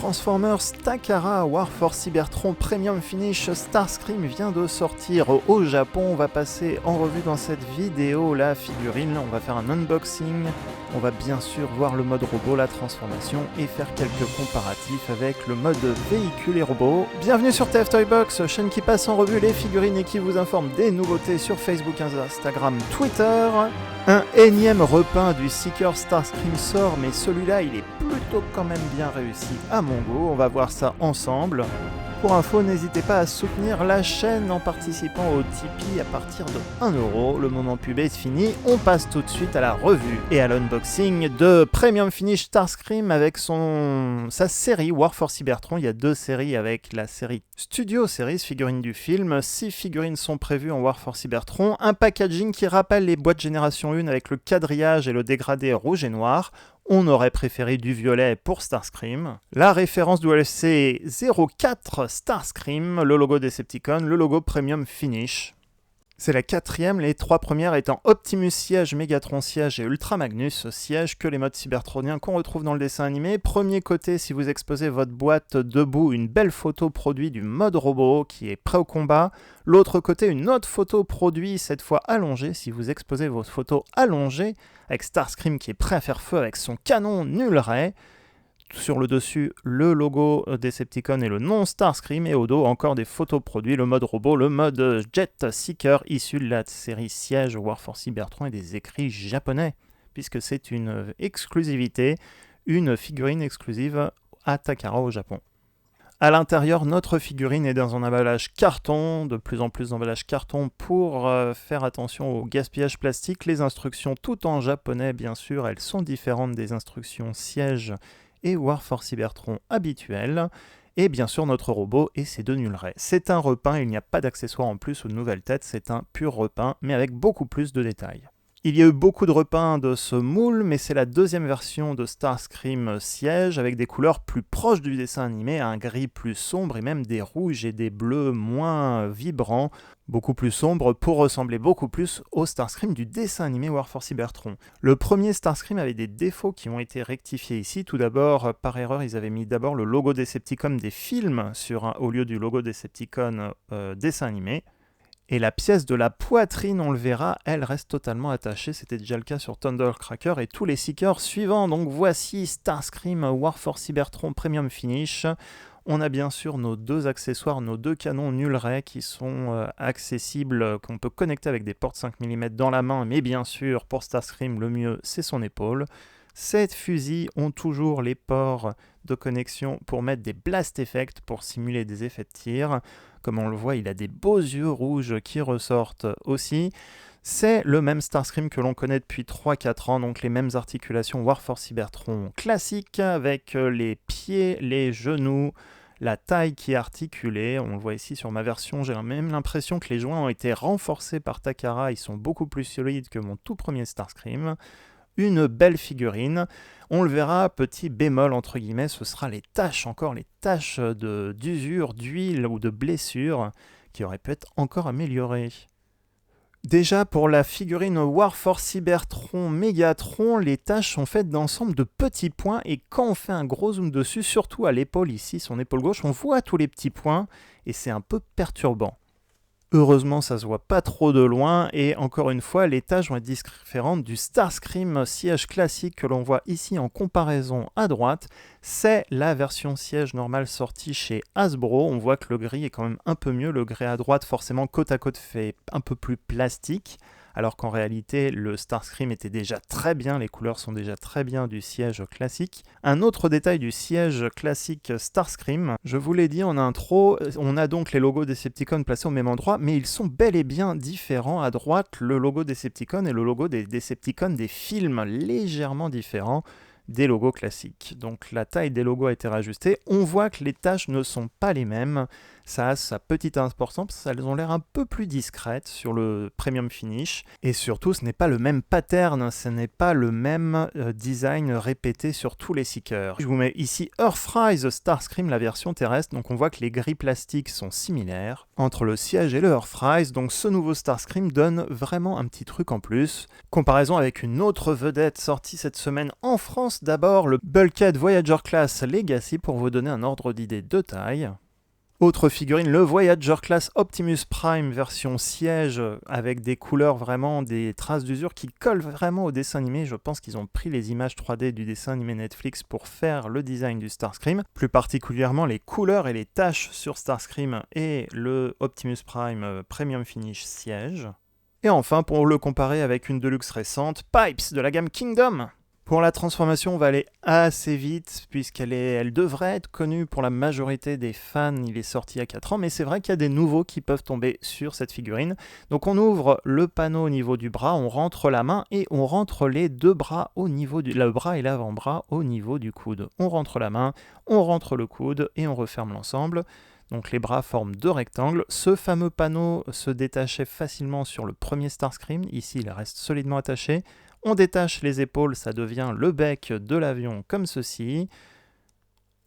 Transformers Takara War for Cybertron Premium Finish Starscream vient de sortir au Japon. On va passer en revue dans cette vidéo la figurine, on va faire un unboxing, on va bien sûr voir le mode robot, la transformation et faire quelques comparatifs avec le mode véhicule et robot. Bienvenue sur TF Toybox, chaîne qui passe en revue les figurines et qui vous informe des nouveautés sur Facebook, Instagram, Twitter. Un énième repeint du Seeker Starscream sort, mais celui-là il est plutôt quand même bien réussi à mon goût, on va voir ça ensemble. Pour info, n'hésitez pas à soutenir la chaîne en participant au Tipeee à partir de 1€. Le moment pub est fini, on passe tout de suite à la revue et à l'unboxing de Premium Finish Starscream avec sa série War for Cybertron. Il y a deux séries avec la série Studio Series, figurines du film. 6 figurines sont prévues en War for Cybertron. Un packaging qui rappelle les boîtes Génération 1 avec le quadrillage et le dégradé rouge et noir. On aurait préféré du violet pour Starscream. La référence du LFC 04 Starscream, le logo Decepticon, le logo Premium Finish. C'est la 4e, les 3 premières étant Optimus Siège, Megatron Siège et Ultra Magnus Siège, que les modes cybertroniens qu'on retrouve dans le dessin animé. Premier côté, si vous exposez votre boîte debout, une belle photo produit du mode robot qui est prêt au combat. L'autre côté, une autre photo produit, cette fois allongée, si vous exposez votre photo allongée, avec Starscream qui est prêt à faire feu avec son canon nul ray. Sur le dessus, le logo Decepticon et le nom Starscream, et au dos, encore des photos produits, le mode robot, le mode Jet Seeker, issu de la série Siège War for Cybertron et des écrits japonais, puisque c'est une exclusivité, une figurine exclusive à Takara au Japon. À l'intérieur, notre figurine est dans un emballage carton, de plus en plus d'emballage carton pour faire attention au gaspillage plastique. Les instructions, tout en japonais bien sûr, elles sont différentes des instructions Siège et War for Cybertron habituel, et bien sûr notre robot et ses deux nul rays. C'est un repeint, il n'y a pas d'accessoires en plus ou de nouvelles têtes, c'est un pur repeint, mais avec beaucoup plus de détails. Il y a eu beaucoup de repeints de ce moule, mais c'est la deuxième version de Starscream Siège, avec des couleurs plus proches du dessin animé, un gris plus sombre et même des rouges et des bleus moins vibrants, beaucoup plus sombres pour ressembler beaucoup plus au Starscream du dessin animé War for Cybertron. Le premier Starscream avait des défauts qui ont été rectifiés ici. Tout d'abord, par erreur, ils avaient mis d'abord le logo Decepticon des films au lieu du logo Decepticon dessin animé. Et la pièce de la poitrine, on le verra, elle reste totalement attachée. C'était déjà le cas sur Thundercracker et tous les Seekers suivants. Donc voici Starscream War for Cybertron Premium Finish. On a bien sûr nos deux accessoires, nos deux canons nul ray qui sont accessibles, qu'on peut connecter avec des portes 5 mm dans la main. Mais bien sûr, pour Starscream, le mieux, c'est son épaule. Ces fusils ont toujours les ports de connexion pour mettre des blast effects, pour simuler des effets de tir. Comme on le voit, il a des beaux yeux rouges qui ressortent aussi. C'est le même Starscream que l'on connaît depuis 3-4 ans, donc les mêmes articulations War for Cybertron classiques, avec les pieds, les genoux, la taille qui est articulée. On le voit ici sur ma version, j'ai même l'impression que les joints ont été renforcés par Takara, ils sont beaucoup plus solides que mon tout premier Starscream. Une belle figurine, on le verra, petit bémol entre guillemets, ce sera les taches, encore les taches d'usure, d'huile ou de blessure qui auraient pu être encore améliorées. Déjà pour la figurine War for Cybertron Megatron, les taches sont faites d'ensemble de petits points et quand on fait un gros zoom dessus, surtout à l'épaule ici, son épaule gauche, on voit tous les petits points et c'est un peu perturbant. Heureusement, ça se voit pas trop de loin, et encore une fois, les taches vont être différentes du Starscream Siège classique que l'on voit ici en comparaison à droite. C'est la version Siège normale sortie chez Hasbro. On voit que le gris est quand même un peu mieux. Le gris à droite, forcément, côte à côte, fait un peu plus plastique, alors qu'en réalité, le Starscream était déjà très bien, les couleurs sont déjà très bien du Siège classique. Un autre détail du Siège classique Starscream, je vous l'ai dit en intro, on a donc les logos Decepticon placés au même endroit, mais ils sont bel et bien différents. À droite, le logo Decepticon et le logo des Decepticons des films, légèrement différents des logos classiques. Donc la taille des logos a été rajustée. On voit que les taches ne sont pas les mêmes. Ça a sa petite importance, elles ont l'air un peu plus discrètes sur le Premium Finish. Et surtout, ce n'est pas le même pattern, ce n'est pas le même design répété sur tous les Seekers. Je vous mets ici Earthrise Starscream, la version terrestre. Donc on voit que les grilles plastiques sont similaires entre le Siège et le Earthrise. Donc ce nouveau Starscream donne vraiment un petit truc en plus. Comparaison avec une autre vedette sortie cette semaine en France, lance d'abord le Bulkhead Voyager Class Legacy pour vous donner un ordre d'idée de taille. Autre figurine, le Voyager Class Optimus Prime version siège avec des couleurs vraiment, des traces d'usure qui collent vraiment au dessin animé. Je pense qu'ils ont pris les images 3D du dessin animé Netflix pour faire le design du Starscream, plus particulièrement les couleurs et les taches sur Starscream et le Optimus Prime Premium Finish siège. Et enfin, pour le comparer avec une Deluxe récente, Pipes de la gamme Kingdom. Pour la transformation, on va aller assez vite puisqu'elle devrait être connue pour la majorité des fans. Il est sorti il y a 4 ans, mais c'est vrai qu'il y a des nouveaux qui peuvent tomber sur cette figurine. Donc on ouvre le panneau au niveau du bras, on rentre la main et on rentre les deux bras au niveau le bras et l'avant-bras au niveau du coude. On rentre la main, on rentre le coude et on referme l'ensemble. Donc les bras forment 2 rectangles. Ce fameux panneau se détachait facilement sur le premier Starscream. Ici, il reste solidement attaché. On détache les épaules, ça devient le bec de l'avion comme ceci.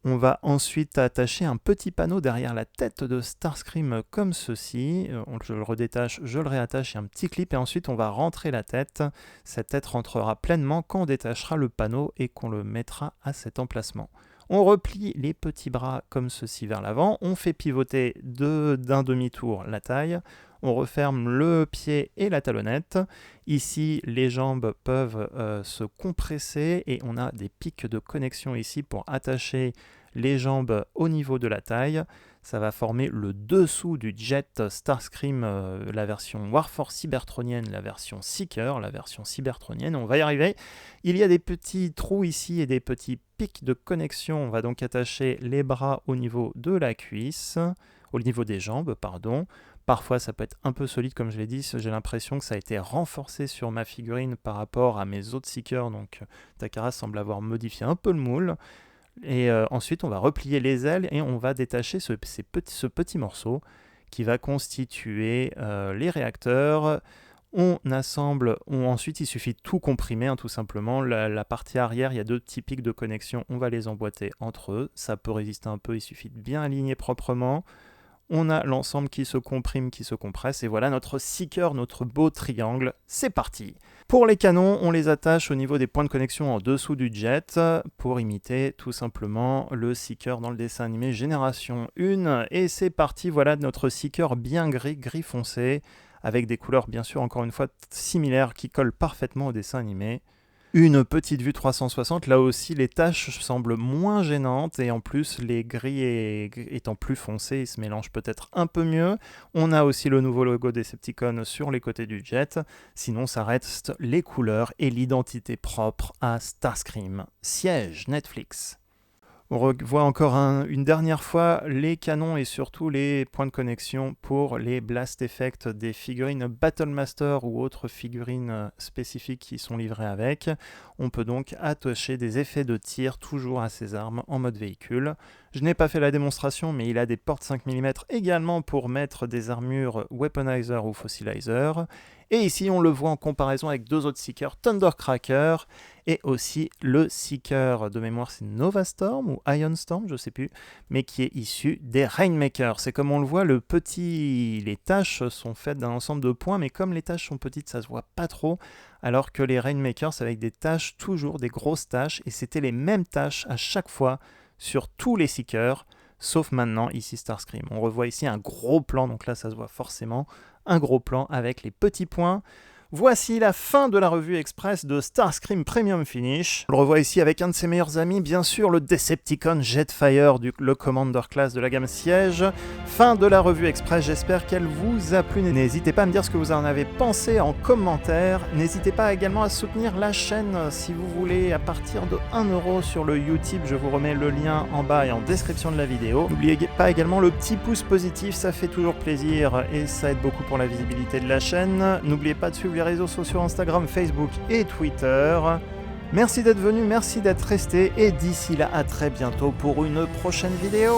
On va ensuite attacher un petit panneau derrière la tête de Starscream comme ceci. Je le redétache, je le réattache, il y a un petit clip et ensuite on va rentrer la tête. Cette tête rentrera pleinement quand on détachera le panneau et qu'on le mettra à cet emplacement. On replie les petits bras comme ceci vers l'avant, on fait pivoter d'un demi-tour la taille, on referme le pied et la talonnette. Ici, les jambes peuvent se compresser et on a des pics de connexion ici pour attacher les jambes au niveau de la taille. Ça va former le dessous du jet Starscream, la version Warforce cybertronienne, la version Seeker, la version cybertronienne. On va y arriver. Il y a des petits trous ici et des petits pics de connexion. On va donc attacher les bras au niveau de la cuisse, au niveau des jambes, pardon. Parfois, ça peut être un peu solide, comme je l'ai dit. J'ai l'impression que ça a été renforcé sur ma figurine par rapport à mes autres Seekers. Donc, Takara semble avoir modifié un peu le moule. Et ensuite, on va replier les ailes et on va détacher ce petit morceau qui va constituer les réacteurs. On assemble, ensuite il suffit de tout comprimer, hein, tout simplement. La partie arrière, il y a 2 petits pics de connexion, on va les emboîter entre eux. Ça peut résister un peu, il suffit de bien aligner proprement. On a l'ensemble qui se comprime, qui se compresse, et voilà notre Seeker, notre beau triangle, c'est parti. Pour les canons, on les attache au niveau des points de connexion en dessous du jet, pour imiter tout simplement le Seeker dans le dessin animé Génération 1, et c'est parti, voilà notre Seeker bien gris foncé, avec des couleurs bien sûr encore une fois similaires qui collent parfaitement au dessin animé. Une petite vue 360, là aussi les taches semblent moins gênantes et en plus les gris étant plus foncés, ils se mélangent peut-être un peu mieux. On a aussi le nouveau logo Decepticon sur les côtés du jet, sinon ça reste les couleurs et l'identité propre à Starscream. Siège Netflix. On revoit encore une dernière fois les canons et surtout les points de connexion pour les blast effects des figurines Battlemaster ou autres figurines spécifiques qui sont livrées avec. On peut donc attacher des effets de tir toujours à ces armes en mode véhicule. Je n'ai pas fait la démonstration, mais il a des portes 5 mm également pour mettre des armures Weaponizer ou Fossilizer. Et ici, on le voit en comparaison avec 2 autres Seekers, Thundercracker et aussi le Seeker de mémoire, c'est Nova Storm ou Ion Storm, je ne sais plus, mais qui est issu des Rainmakers. C'est comme on le voit, les taches sont faites d'un ensemble de points, mais comme les taches sont petites, ça se voit pas trop, alors que les Rainmakers, c'est avec des taches, toujours des grosses taches, et c'était les mêmes taches à chaque fois sur tous les Seekers, sauf maintenant, ici Starscream. On revoit ici un gros plan, donc là ça se voit forcément, un gros plan avec les petits points. Voici la fin de la revue express de Starscream Premium Finish. On le revoit ici avec un de ses meilleurs amis, bien sûr, le Decepticon Jetfire, le Commander Class de la gamme Siège. Fin de la revue express, j'espère qu'elle vous a plu. N'hésitez pas à me dire ce que vous en avez pensé en commentaire. N'hésitez pas également à soutenir la chaîne si vous voulez à partir de 1€ sur le Utip. Je vous remets le lien en bas et en description de la vidéo. N'oubliez pas également le petit pouce positif, ça fait toujours plaisir et ça aide beaucoup pour la visibilité de la chaîne. N'oubliez pas de suivre les réseaux sociaux Instagram, Facebook et Twitter. Merci d'être venu, merci d'être resté et d'ici là à très bientôt pour une prochaine vidéo.